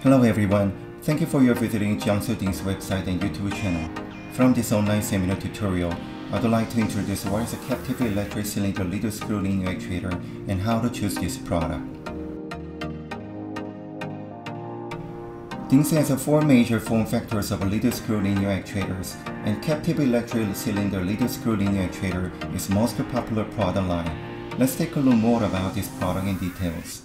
Hello everyone, thank you for your visiting Jiangsu DINGS website and YouTube channel. From this online seminar tutorial, I'd like to introduce what is a captive electric cylinder little screw linear actuator and how to choose this product. DINGS has four major form factors of little screw linear actuators, and captive electric cylinder little screw linear actuator is most popular product line. Let's take a look more about this product in details.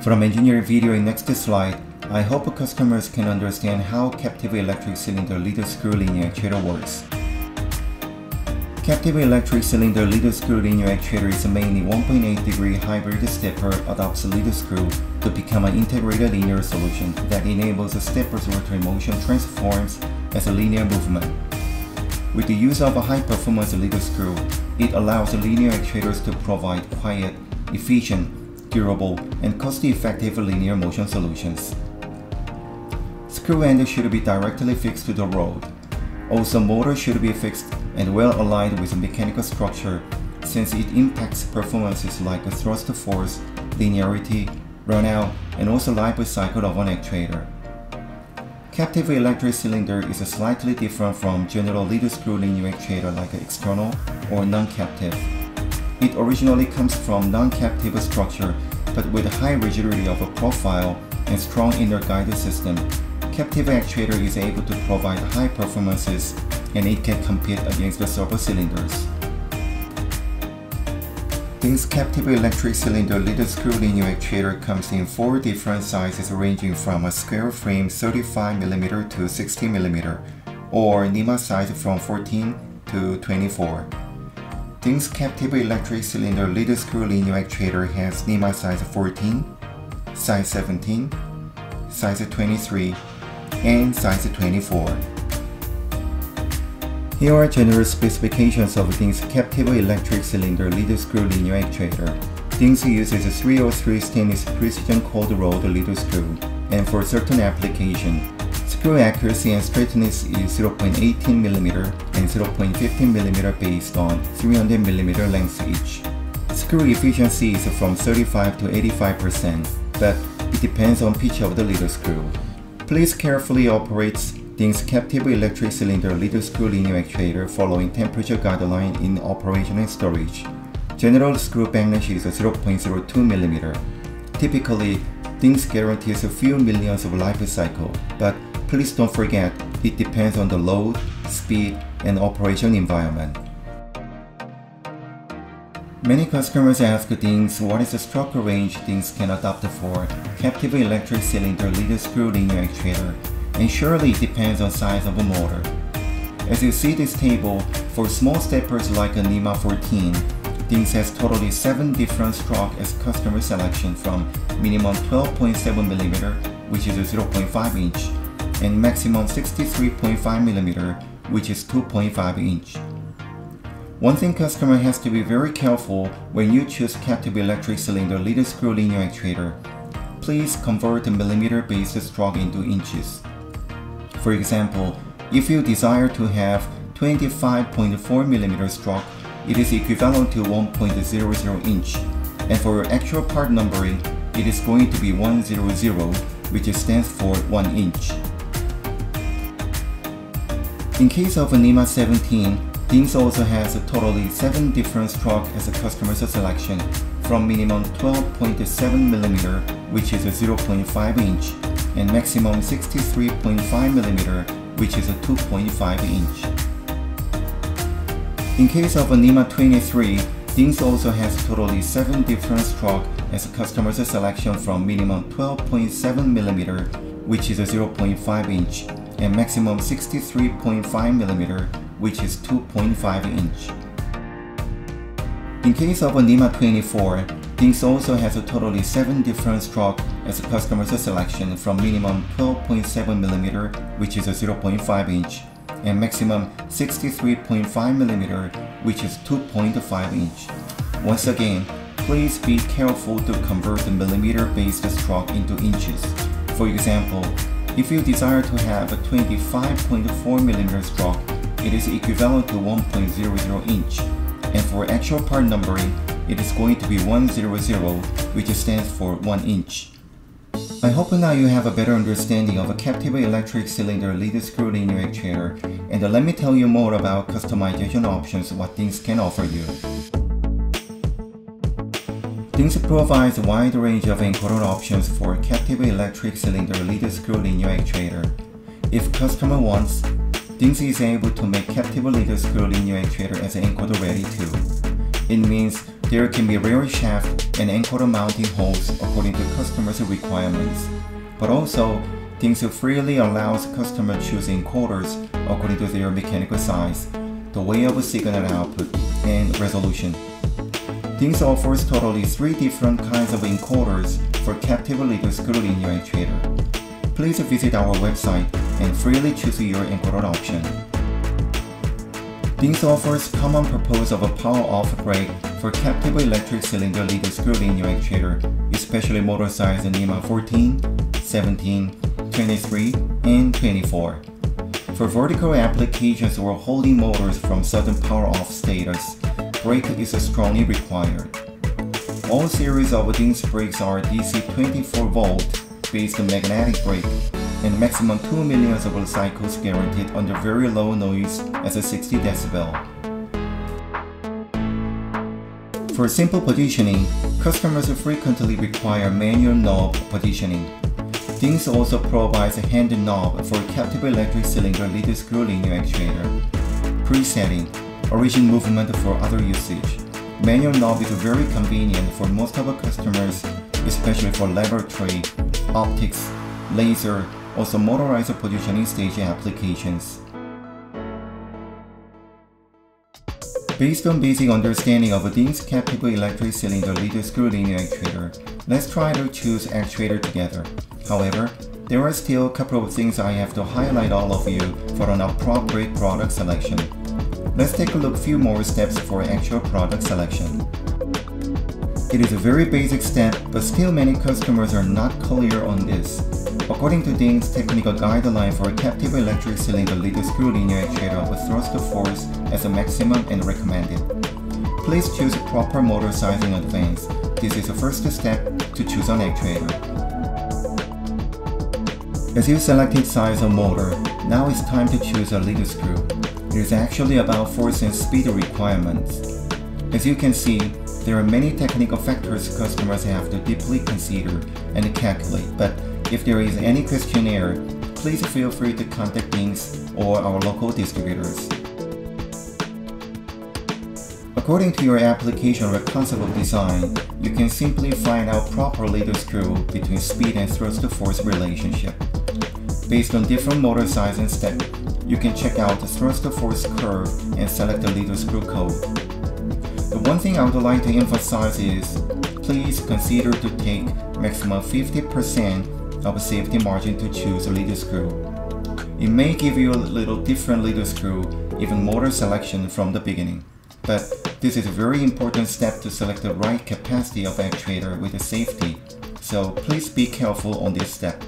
From engineering video in next slide, I hope customers can understand how captive electric cylinder little screw linear actuator works. Captive electric cylinder little screw linear actuator is a mainly 1.8 degree hybrid stepper adopts a little screw to become an integrated linear solution that enables a stepper's rotary motion transforms as a linear movement. With the use of a high-performance little screw, it allows linear actuators to provide quiet, efficient, durable, and cost-effective linear motion solutions. Screw end should be directly fixed to the road. Also, motor should be fixed and well aligned with the mechanical structure since it impacts performances like thrust force, linearity, runout, and also life cycle of an actuator. Captive electric cylinder is slightly different from general little screw linear actuator like external or non-captive. It originally comes from non-captive structure, but with a high rigidity of a profile and strong inner guide system, captive actuator is able to provide high performances and it can compete against the servo cylinders. DINGS captive electric cylinder little screw linear actuator comes in four different sizes ranging from a square frame 35mm to 60mm or NEMA size from 14 to 24. DINGS captive electric cylinder little screw linear actuator has NEMA size 14, size 17, size 23, and size 24. Here are general specifications of DINGS captive electric cylinder little screw linear actuator. DINGS uses a 303 stainless precision cold rolled little screw, and for certain application, screw accuracy and straightness is 0.18mm and 0.15mm based on 300mm lengths each. Screw efficiency is from 35 to 85%, but it depends on pitch of the little screw. Please carefully operate DINGS captive electric cylinder little screw linear actuator following temperature guideline in operation and storage. General screw backlash is 0.02mm. Typically, DINGS guarantees a few millions of life cycle, but please don't forget it depends on the load, speed, and operation environment. Many customers ask DINGS what is the stroke range DINGS can adopt for captive electric cylinder little screw linear actuator, and surely it depends on size of a motor. As you see this table, for small steppers like a NEMA 14, DINGS has totally 7 different strokes as customer selection from minimum 12.7mm, which is 0.5 inch, and maximum 63.5mm, which is 2.5 inch. One thing customer has to be very careful when you choose captive electric cylinder little screw linear actuator. Please convert the millimeter-based stroke into inches. For example, if you desire to have 25.4mm stroke, it is equivalent to 1.00 inch, and for actual part numbering, it is going to be 100, which stands for 1 inch. In case of a NEMA 17, DINGS also has a totally 7 different strokes as a customer's selection, from minimum 12.7mm, which is 0.5 inch, and maximum 63.5mm, which is 2.5 inch. In case of a NEMA 23, DINGS also has totally 7 different strokes as a customer's selection from minimum 12.7mm, which is 0.5 inch, and maximum 63.5mm, which is 2.5 inch. In case of a NEMA 24, DINGS also has a totally 7 different strokes as a customer's selection from minimum 12.7mm, which is 0.5 inch, and maximum 63.5mm, which is 2.5 inch. Once again, please be careful to convert the millimeter-based stroke into inches. For example, if you desire to have a 25.4mm stroke, it is equivalent to 1.00 inch, and for actual part numbering, it is going to be 100, which stands for 1 inch. I hope now you have a better understanding of a captive electric cylinder lead screw linear actuator, and let me tell you more about customization options what DINGS can offer you. DINGS provides a wide range of encoder options for captive electric cylinder lead screw linear actuator. If customer wants, DINGS is able to make captive lead screw linear actuator as encoder ready too. It means there can be rear shaft and encoder mounting holes according to customer's requirements. But also, DINGS freely allows customers to choose encoders according to their mechanical size, the way of signal output, and resolution. DINGS offers totally 3 different kinds of encoders for captive lead screw linear actuator. Please visit our website and freely choose your encoder option. DINGS offers common purpose of a power-off brake for captive electric cylinder lead screw linear actuator, especially motor size NEMA 14, 17, 23, and 24. For vertical applications or holding motors from sudden power-off status, brake is strongly required. All series of DINGS brakes are DC 24-volt based magnetic brake, and maximum 2 millions of cycles guaranteed under very low noise as a 60 decibel. For simple positioning, customers frequently require manual knob positioning. DINGS also provides a hand knob for captive electric cylinder lead screw linear actuator. Presetting, origin movement for other usage. Manual knob is very convenient for most of our customers, especially for laboratory, optics, laser, also motorized positioning stage applications. Based on basic understanding of a DINGS captive electric cylinder lead screw linear actuator, let's try to choose actuator together. However, there are still a couple of things I have to highlight all of you for an appropriate product selection. Let's take a look at a few more steps for actual product selection. It is a very basic step, but still many customers are not clear on this. According to DINGS technical guideline for a captive electric cylinder lead screw linear actuator with thrust force as a maximum and recommended. Please choose proper motor size in advance. This is the first step to choose an actuator. As you selected size of motor, now it's time to choose a lead screw. It is actually about force and speed requirements. As you can see, there are many technical factors customers have to deeply consider and calculate, but if there is any questionnaire, please feel free to contact DINGS or our local distributors. According to your application or concept of design, you can simply find out proper lead screw between speed and thrust force relationship. Based on different motor size and step, you can check out the thrust force curve and select the lead screw code. The one thing I would like to emphasize is, please consider to take maximum 50% of safety margin to choose a lead screw. It may give you a little different lead screw, even motor selection from the beginning. But this is a very important step to select the right capacity of actuator with the safety, so please be careful on this step.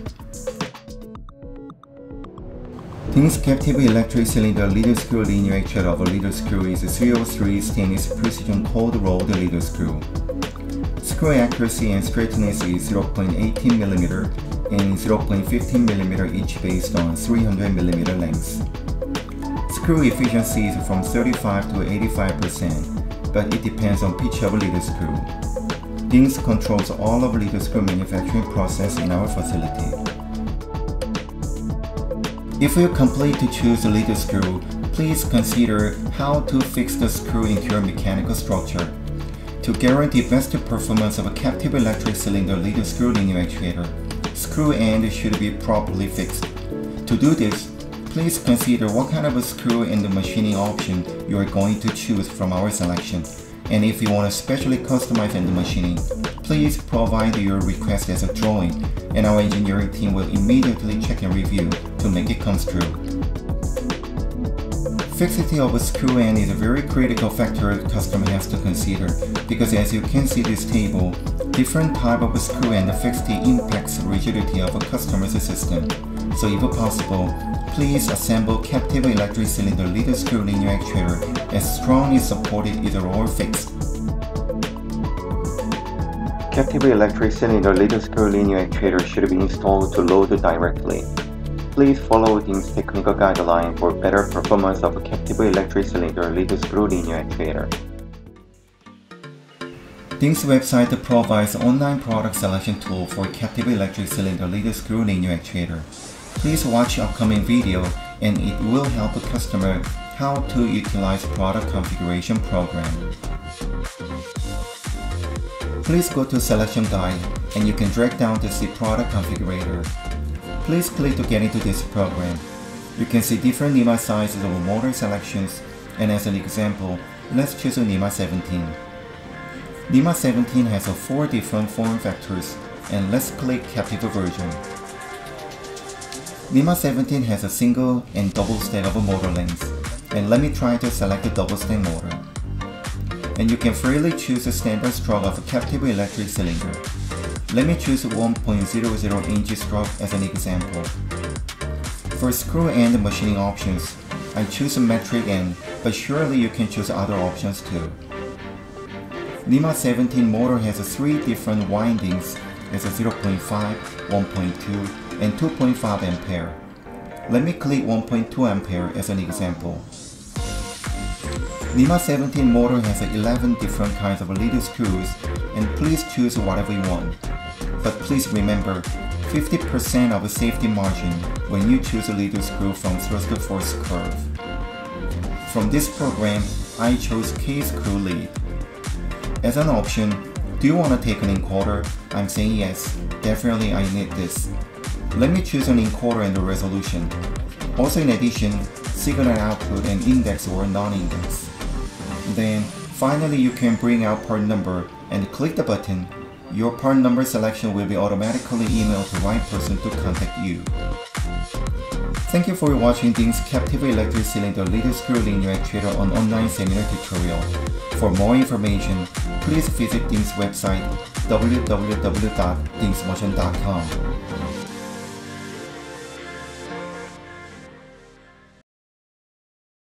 DINGS captive electric cylinder lead screw linear actuator of a lead screw is 303 stainless precision cold rolled lead screw. Screw accuracy and straightness is 0.18 mm and 0.15 mm each based on 300 mm lengths. Screw efficiency is from 35 to 85%, but it depends on pitch of lead screw. DINGS controls all of lead screw manufacturing process in our facility. If you complete to choose the lead screw, please consider how to fix the screw into your mechanical structure. To guarantee best performance of a captive electric cylinder lead screw linear actuator, screw end should be properly fixed. To do this, please consider what kind of a screw and the machining option you are going to choose from our selection. And if you want to specially customize the machining, please provide your request as a drawing, and our engineering team will immediately check and review to make it come true. Fixity of a screw end is a very critical factor the customer has to consider, because as you can see this table, different type of screw end fixity impacts the rigidity of a customer's system. So if possible, please assemble captive electric cylinder lead screw linear actuator as strongly supported either or fixed. captive electric cylinder little screw linear actuator should be installed to load directly. Please follow DINGS technical guideline for better performance of a captive electric cylinder little screw linear actuator. DINGS website provides online product selection tool for captive electric cylinder little screw linear actuator. Please watch upcoming video and it will help a customer how to utilize product configuration program. Please go to selection guide and you can drag down to see product configurator. Please click to get into this program. You can see different NEMA sizes of motor selections, and as an example, let's choose a NEMA 17. NEMA 17 has 4 different form factors, and let's click captive version. NEMA 17 has a single and double stack of motor lengths, and let me try to select the double stack motor. And you can freely choose a standard stroke of a captive electric cylinder. Let me choose 1.00 inch stroke as an example. For screw end machining options, I choose a metric end, but surely you can choose other options too. NEMA 17 motor has 3 different windings as a 0.5, 1.2, and 2.5 ampere. Let me click 1.2 ampere as an example. NEMA 17 motor has 11 different kinds of little screws, and please choose whatever you want. But please remember, 50% of a safety margin when you choose a little screw from thrust force curve. From this program, I chose K-screw lead. As an option, do you want to take an encoder? I'm saying yes, definitely I need this. Let me choose an encoder and the resolution. Also in addition, signal output and index or non-index. Then, finally you can bring out part number and click the button. Your part number selection will be automatically emailed to the right person to contact you. Thank you for watching DINGS captive electric cylinder little screw linear actuator on online seminar tutorial. For more information, please visit DINGS website www.dingsmotion.com.